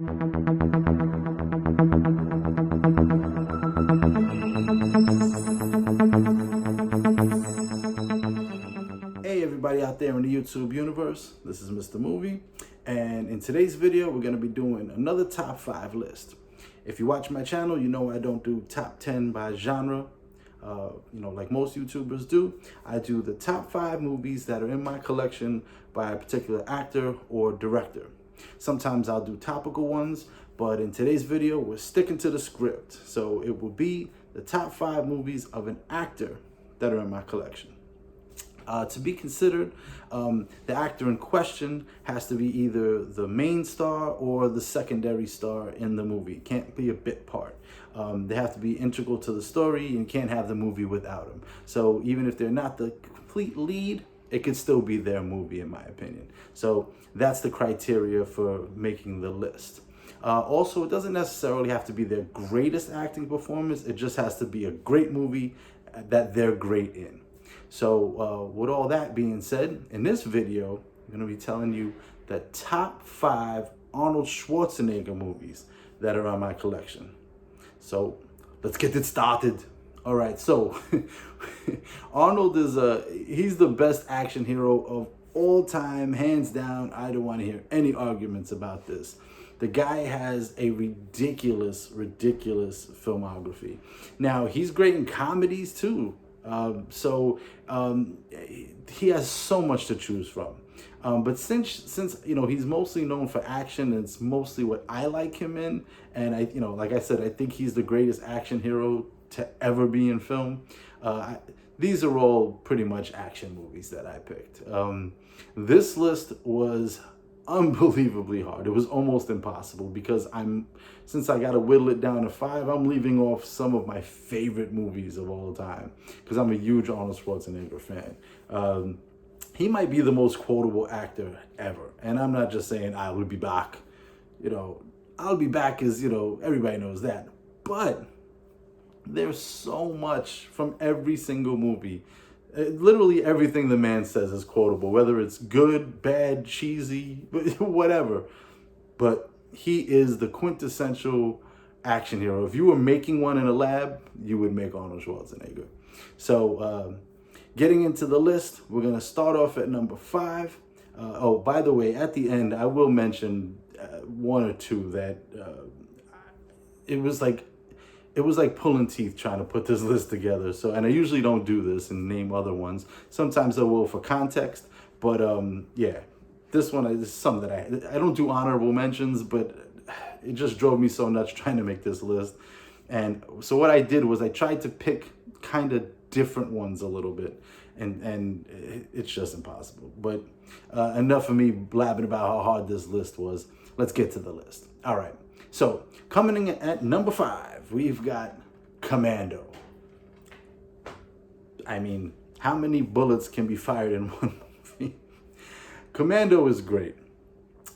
Hey everybody out there in the YouTube universe, this is Mr. Movie, and in today's video we're going to be doing another top 5 list. If you watch my channel, you know I don't do top 10 by genre, like most YouTubers do. I do the top 5 movies that are in my collection by a particular actor or director. Sometimes I'll do topical ones, but in today's video we're sticking to the script. So it will be the top 5 movies of an actor that are in my collection. To be considered, the actor in question has to be either the main star or the secondary star in the movie. It can't be a bit part. They have to be integral to the story, and you can't have the movie without them. So even if they're not the complete lead, it could still be their movie, in my opinion. So that's the criteria for making the list. Also, it doesn't necessarily have to be their greatest acting performance. It just has to be a great movie that they're great in. So with all that being said, in this video, I'm going to be telling you the top 5 Arnold Schwarzenegger movies that are on my collection. So let's get it started. All right, so Arnold is he's the best action hero of all time, hands down. I don't want to hear any arguments about this. The guy has a ridiculous filmography. Now, he's great in comedies too. He has so much to choose from. But since he's mostly known for action, and it's mostly what I like him in, and like I said, I think he's the greatest action hero to ever be in film. These are all pretty much action movies that I picked. This list was unbelievably hard. It was almost impossible because since I got to whittle it down to 5, I'm leaving off some of my favorite movies of all time because I'm a huge Arnold Schwarzenegger fan. He might be the most quotable actor ever, and I'm not just saying I will be back. I'll be back is everybody knows that, but there's so much from every single movie. Literally everything the man says is quotable, whether it's good, bad, cheesy, whatever. But he is the quintessential action hero. If you were making one in a lab, you would make Arnold Schwarzenegger. So getting into the list, we're going to start off at number 5. Oh, by the way, at the end, I will mention 1 or 2 that it was like pulling teeth trying to put this list together. So, and I usually don't do this and name other ones. Sometimes I will for context, but yeah, this one is something that I don't do honorable mentions, but it just drove me so nuts trying to make this list. And so what I did was I tried to pick kind of different ones a little bit, and it's just impossible. But enough of me blabbing about how hard this list was. Let's get to the list. All right. So coming in at number 5, we've got Commando. I mean, how many bullets can be fired in one movie? Commando is great.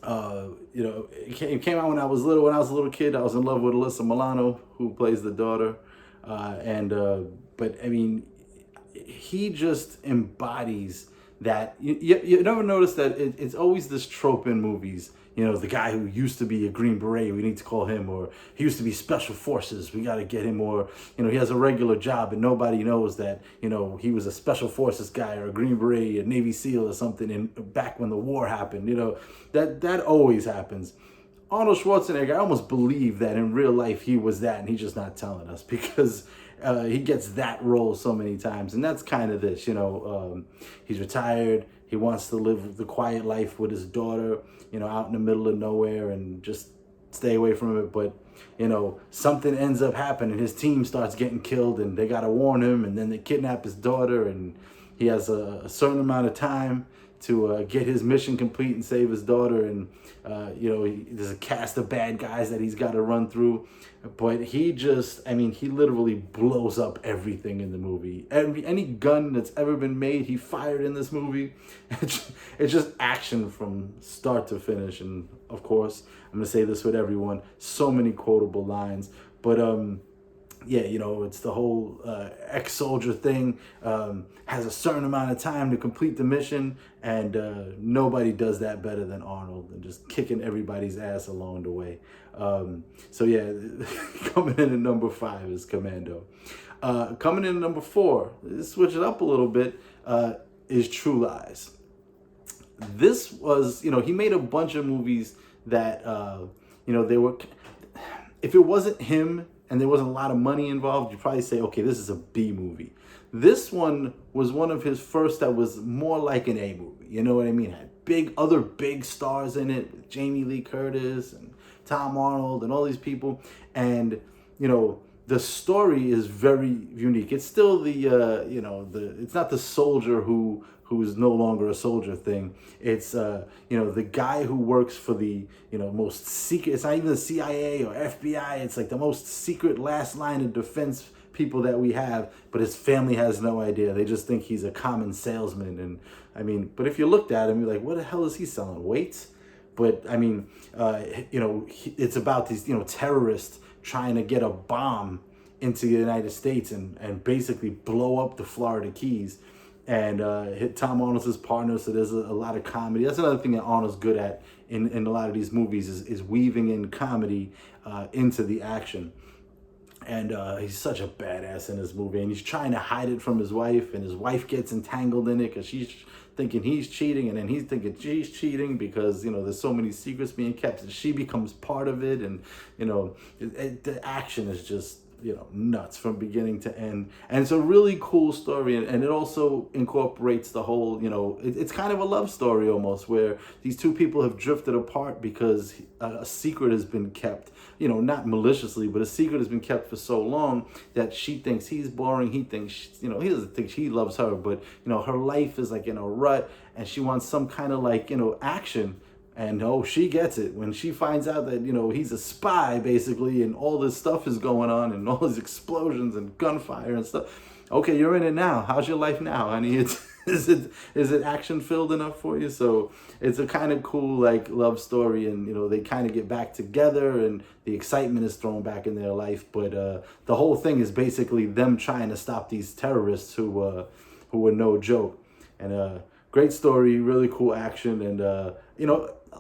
It came out when I was little. When I was a little kid, I was in love with Alyssa Milano, who plays the daughter. But I mean, he just embodies that. You never notice that it's always this trope in movies. The guy who used to be a Green Beret, we need to call him, or he used to be Special Forces, we got to get him, or, he has a regular job and nobody knows that, he was a Special Forces guy or a Green Beret, a Navy SEAL or something back when the war happened, that always happens. Arnold Schwarzenegger, I almost believe that in real life he was that and he's just not telling us because he gets that role so many times. And that's kind of this, he's retired. He wants to live the quiet life with his daughter, out in the middle of nowhere and just stay away from it. But, something ends up happening. His team starts getting killed and they got to warn him, and then they kidnap his daughter, and he has a certain amount of time to get his mission complete and save his daughter. And, there's a cast of bad guys that he's got to run through. But he literally blows up everything in the movie. Any gun that's ever been made, he fired in this movie. It's just action from start to finish. And of course, I'm going to say this with everyone, so many quotable lines. But yeah, it's the whole ex-soldier thing. Has a certain amount of time to complete the mission, and nobody does that better than Arnold, and just kicking everybody's ass along the way. So yeah, coming in at number 5 is Commando. Coming in at number 4, switch it up a little bit, is True Lies. This was, he made a bunch of movies that, they were, if it wasn't him and there wasn't a lot of money involved, you'd probably say, okay, this is a B movie. This one was one of his first that was more like an A movie. You know what I mean? It had other big stars in it, with Jamie Lee Curtis and Tom Arnold and all these people. And, the story is very unique. It's still it's not the soldier who's no longer a soldier thing. It's the guy who works for the most secret. It's not even the CIA or FBI. It's like the most secret last line of defense people that we have, but his family has no idea. They just think he's a common salesman. And but if you looked at him, you're like, what the hell is he selling? Weights? But it's about these terrorists trying to get a bomb into the United States and basically blow up the Florida Keys. And Tom Arnold's his partner, so there's a lot of comedy. That's another thing that Arnold's good at in a lot of these movies is weaving in comedy into the action. And he's such a badass in this movie, and he's trying to hide it from his wife, and his wife gets entangled in it because she's thinking he's cheating, and then he's thinking she's cheating because there's so many secrets being kept, and she becomes part of it. And the action is just nuts from beginning to end, and it's a really cool story. And it also incorporates the whole it's kind of a love story almost, where these two people have drifted apart because a secret has been kept, not maliciously, but a secret has been kept for so long that she thinks he's boring, he thinks he doesn't think he loves her, but her life is like in a rut, and she wants some kind of action. And she gets it when she finds out that he's a spy basically, and all this stuff is going on, and all these explosions and gunfire and stuff. Okay, you're in it now. How's your life now, honey? Is it action filled enough for you? So it's a kind of cool love story, and they kind of get back together, and the excitement is thrown back in their life. But the whole thing is basically them trying to stop these terrorists who are no joke. And great story, really cool action, and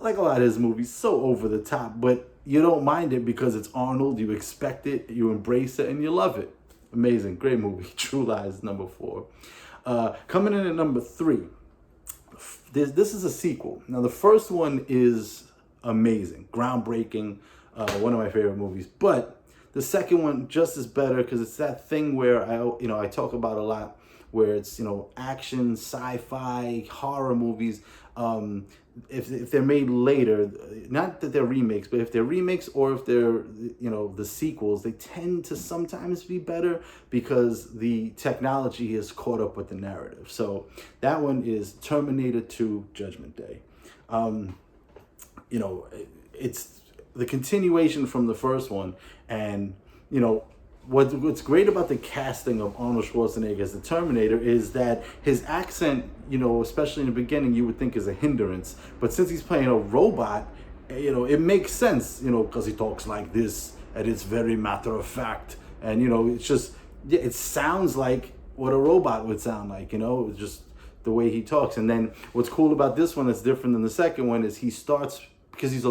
like a lot of his movies, so over the top, but you don't mind it because it's Arnold. You expect it, you embrace it, and you love it. Amazing, great movie. True Lies, number 4. Coming in at number 3, this is a sequel. Now, the first one is amazing, groundbreaking, one of my favorite movies, but the second one just is better because it's that thing where I talk about a lot, where it's action, sci-fi, horror movies. If they're made later, not that they're remakes, but if they're remakes or if they're the sequels, they tend to sometimes be better because the technology has caught up with the narrative. So that one is Terminator 2: Judgment Day. It's the continuation from the first one, and what's great about the casting of Arnold Schwarzenegger as the Terminator is that his accent, especially in the beginning, you would think is a hindrance. But since he's playing a robot, it makes sense, because he talks like this, and it's very matter of fact. And, it's just, it sounds like what a robot would sound like, just the way he talks. And then what's cool about this one that's different than the second one is he starts, because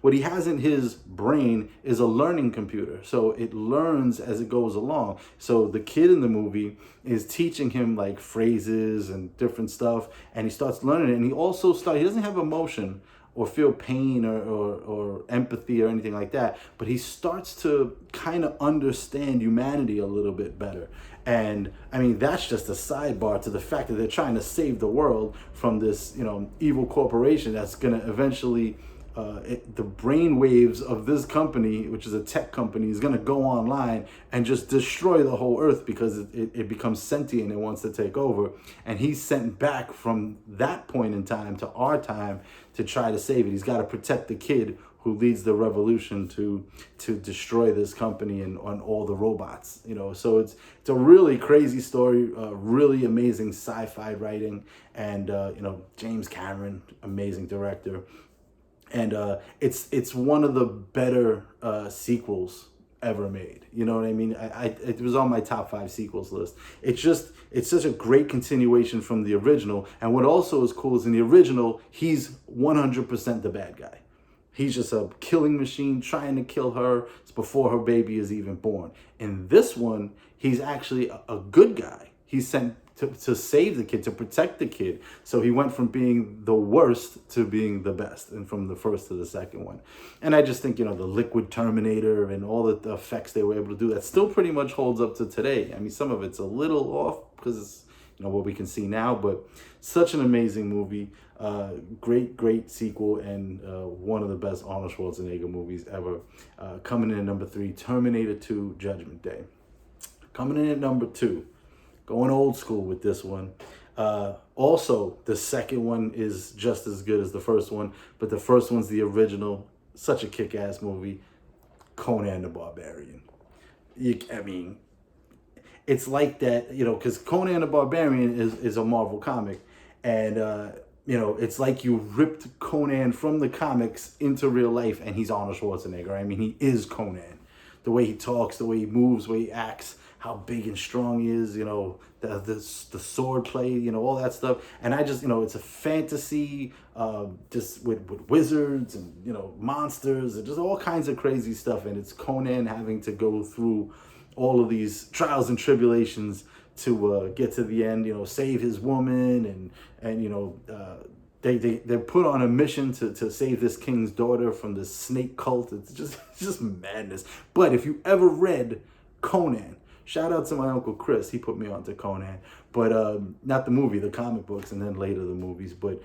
what he has in his brain is a learning computer, so it learns as it goes along. So the kid in the movie is teaching him phrases and different stuff, and he starts learning it. And he doesn't have emotion or feel pain or empathy or anything like that, but he starts to kind of understand humanity a little bit better. And that's just a sidebar to the fact that they're trying to save the world from this, evil corporation that's going to eventually, the brain waves of this company, which is a tech company, is going to go online and just destroy the whole earth because it becomes sentient and wants to take over. And he's sent back from that point in time to our time to try to save it. He's got to protect the kid who leads the revolution to destroy this company and on all the robots. So it's a really crazy story, really amazing sci-fi writing, and James Cameron, amazing director. And it's one of the better sequels ever made. You know what I mean? It was on my top 5 sequels list. It's such a great continuation from the original. And what also is cool is in the original, he's 100% the bad guy. He's just a killing machine trying to kill her before her baby is even born. In this one, he's actually a good guy. He's sent to save the kid, to protect the kid. So he went from being the worst to being the best, and from the first to the second one. And I just think, the liquid Terminator and all the effects they were able to do, that still pretty much holds up to today. I mean, some of it's a little off because it's, what we can see now, but such an amazing movie. Great sequel, and one of the best Arnold Schwarzenegger movies ever. Coming in at number 3, Terminator 2, Judgment Day. Coming in at number 2, going old school with this one. Also, the second one is just as good as the first one, but the first one's the original. Such a kick-ass movie, Conan the Barbarian. It's like that, because Conan the Barbarian is a Marvel comic, and it's like you ripped Conan from the comics into real life, and he's Arnold Schwarzenegger. I mean, he is Conan. The way he talks, the way he moves, the way he acts, how big and strong he is, the sword play, all that stuff. And I just, it's a fantasy, just with wizards and, monsters and just all kinds of crazy stuff. And it's Conan having to go through all of these trials and tribulations to get to the end, save his woman, and they're put on a mission to save this king's daughter from this snake cult. It's just madness. But if you ever read Conan, shout out to my Uncle Chris, he put me onto Conan, but not the movie, the comic books, and then later the movies. But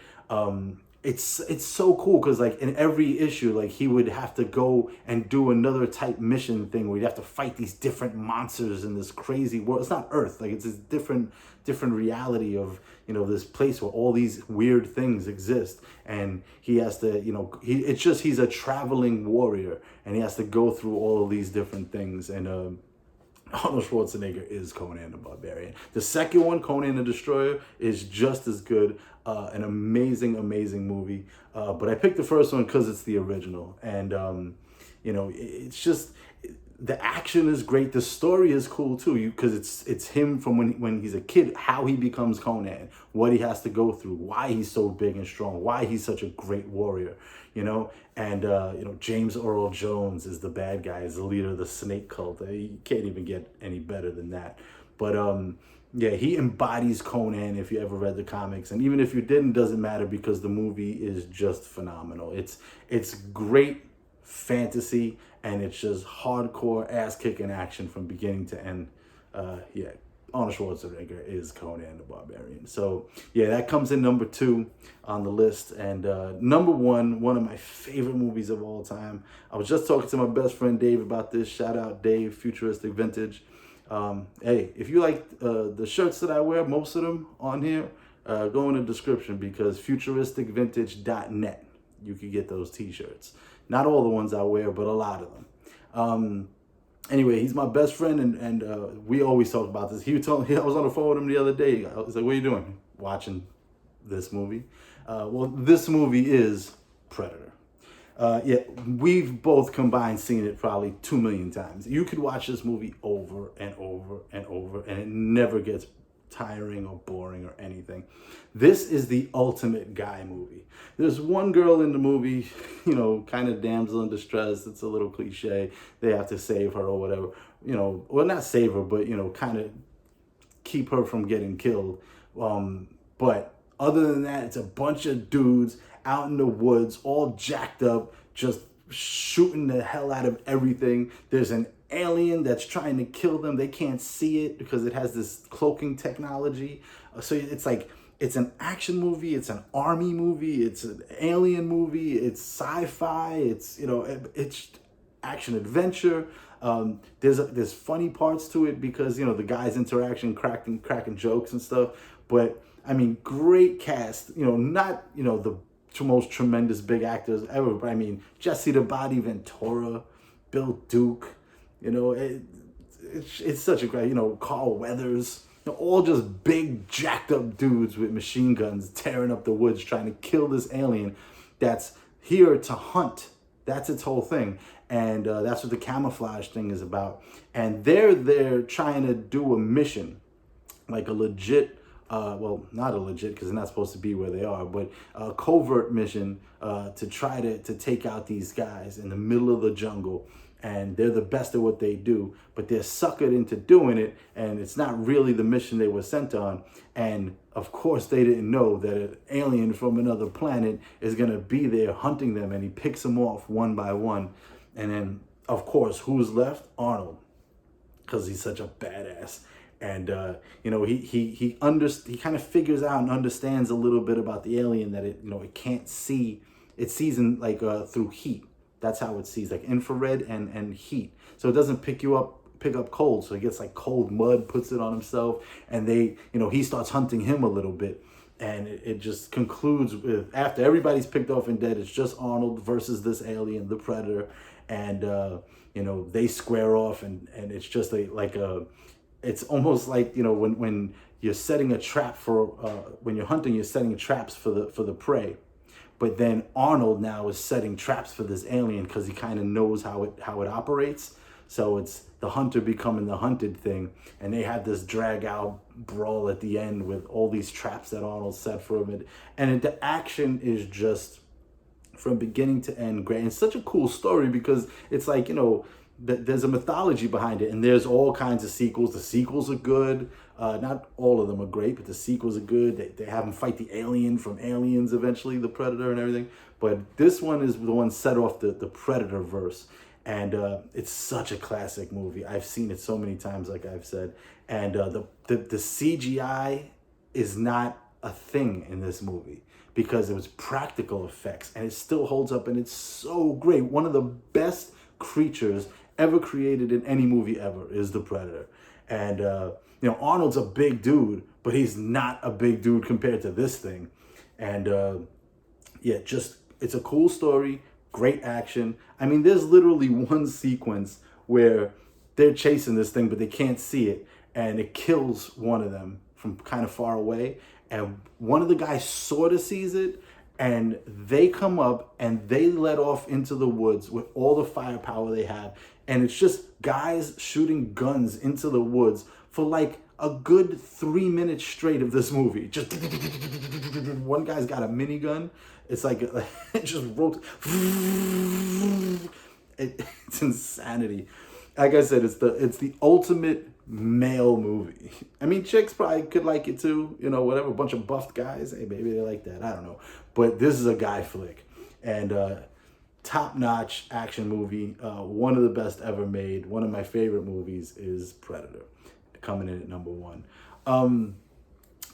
it's so cool because like in every issue, like he would have to go and do another type mission thing where he'd have to fight these different monsters in this crazy world. It's not Earth, like it's this different reality of this place where all these weird things exist, and he has to he's a traveling warrior, and he has to go through all of these different things. And Arnold Schwarzenegger is Conan the Barbarian. The second one, Conan the Destroyer, is just as good. An amazing movie. But I picked the first one because it's the original. And, it's just, the action is great. The story is cool too, because it's him from when he's a kid, how he becomes Conan, what he has to go through, why he's so big and strong, why he's such a great warrior, and James Earl Jones is the bad guy, is the leader of the snake cult. You can't even get any better than that. But yeah, he embodies Conan if you ever read the comics, and even if you didn't, doesn't matter because the movie is just phenomenal. It's great fantasy, and it's just hardcore ass-kicking action from beginning to end. Arnold Schwarzenegger is Conan the Barbarian. So yeah, that comes in number 2 on the list. And number 1, one of my favorite movies of all time. I was just talking to my best friend Dave about this. Shout out Dave, Futuristic Vintage. Hey, if you like the shirts that I wear, most of them on here, go in the description, because futuristicvintage.net, you can get those t-shirts. Not all the ones I wear, but a lot of them. Anyway, he's my best friend, and we always talk about this. I was on the phone with him the other day. I was like, what are you doing? Watching this movie. Well, this movie is Predator. Yeah, we've both combined seen it probably 2 million times. You could watch this movie over and over and over, and it never gets tiring or boring or anything. This is the ultimate guy movie. There's one girl in the movie, kind of damsel in distress. It's a little cliche. They have to save her or whatever. Well, not save her, but, kind of keep her from getting killed. But other than that, it's a bunch of dudes out in the woods, all jacked up, just shooting the hell out of everything. There's an alien that's trying to kill them. They can't see it because it has this cloaking technology. So it's like, it's an action movie, it's an army movie, it's an alien movie, it's sci-fi, it's action adventure. There's funny parts to it because, the guys' interaction, cracking jokes and stuff. But I mean, great cast, not, the most tremendous big actors ever, but I mean, Jesse the Body Ventura, Bill Duke, it's such a great, Carl Weathers, all just big jacked up dudes with machine guns tearing up the woods trying to kill this alien that's here to hunt. That's its whole thing. and that's what the camouflage thing is about. And they're trying to do a mission, like a legit, well, not a legit because they're not supposed to be where they are, but a covert mission to try to take out these guys in the middle of the jungle. And they're the best at what they do, but they're suckered into doing it, and it's not really the mission they were sent on. And of course, they didn't know that an alien from another planet is gonna be there hunting them, and he picks them off one by one. And then, of course, who's left? Arnold, because he's such a badass. And you know, he kind of figures out and understands a little bit about the alien, that it can't see. It sees in like through heat. That's how it sees, like infrared and heat. So it doesn't pick up cold. So he gets like cold mud, puts it on himself, and he starts hunting him a little bit. And it just concludes with, after everybody's picked off and dead, it's just Arnold versus this alien, the Predator. And they square off, and it's just it's almost like, when you're setting a trap for, when you're hunting, you're setting traps for the prey. But then Arnold now is setting traps for this alien because he kind of knows how it operates. So it's the hunter becoming the hunted thing. And they have this drag out brawl at the end with all these traps that Arnold set for him. And the action is just, from beginning to end, great. And it's such a cool story because it's like, there's a mythology behind it, and there's all kinds of sequels. The sequels are good. Not all of them are great, but the sequels are good. They have him fight the alien from Aliens eventually, the Predator and everything. But this one is the one set off the Predator verse. And it's such a classic movie. I've seen it so many times, like I've said. And the CGI is not a thing in this movie because it was practical effects, and it still holds up, and it's so great. One of the best creatures ever created in any movie ever is the Predator. And Arnold's a big dude, but he's not a big dude compared to this thing. And it's a cool story, great action. I mean, there's literally one sequence where they're chasing this thing, but they can't see it, and it kills one of them from kind of far away. And one of the guys sort of sees it, and they come up and they let off into the woods with all the firepower they have. And it's just guys shooting guns into the woods for like a good 3 minutes straight of this movie. Just one guy's got a minigun. It's like it just rotates. It's insanity. Like I said, it's the ultimate male movie. I mean, chicks probably could like it too, whatever, a bunch of buffed guys, hey, maybe they like that, I don't know. But this is a guy flick, and top-notch action movie, one of the best ever made. One of my favorite movies is Predator, coming in at number 1.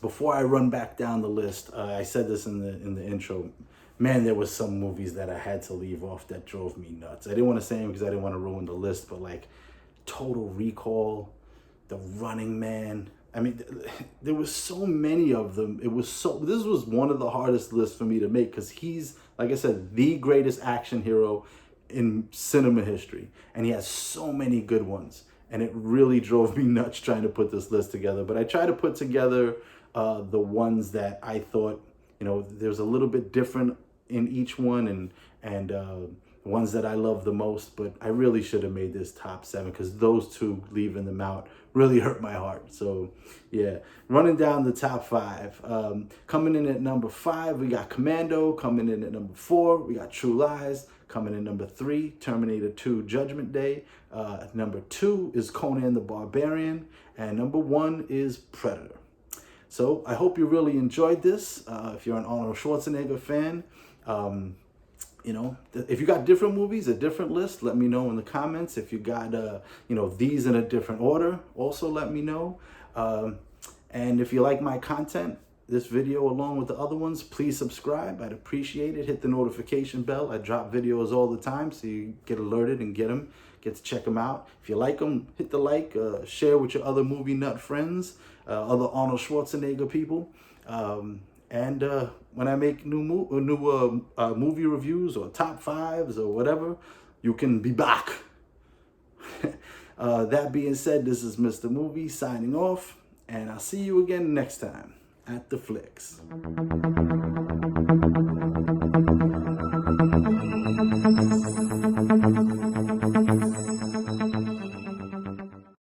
Before I run back down the list, I said this in the intro, man, there was some movies that I had to leave off that drove me nuts. I didn't want to say them because I didn't want to ruin the list, but like Total Recall, The Running Man. I mean, there was so many of them. This was one of the hardest lists for me to make because he's, like I said, the greatest action hero in cinema history. And he has so many good ones. And it really drove me nuts trying to put this list together. But I tried to put together the ones that I thought, there's a little bit different in each one, and ones that I love the most. But I really should have made this top 7 because those two, leaving them out, really hurt my heart. So yeah, running down the top 5. Coming in at number 5, we got Commando. Coming in at number 4, we got True Lies. Coming in number 3, Terminator 2 Judgment Day. Number 2 is Conan the Barbarian. And number 1 is Predator. So I hope you really enjoyed this. If you're an Arnold Schwarzenegger fan, if you got different movies, a different list, let me know in the comments. If you got, these in a different order, also let me know. And if you like my content, this video along with the other ones, please subscribe. I'd appreciate it. Hit the notification bell. I drop videos all the time, so you get alerted and get to check them out. If you like them, hit the like, share with your other movie nut friends, other Arnold Schwarzenegger people. And when I make new movie reviews or top 5s or whatever, you can be back. That being said, this is Mr. Movie signing off, and I'll see you again next time at the Flicks.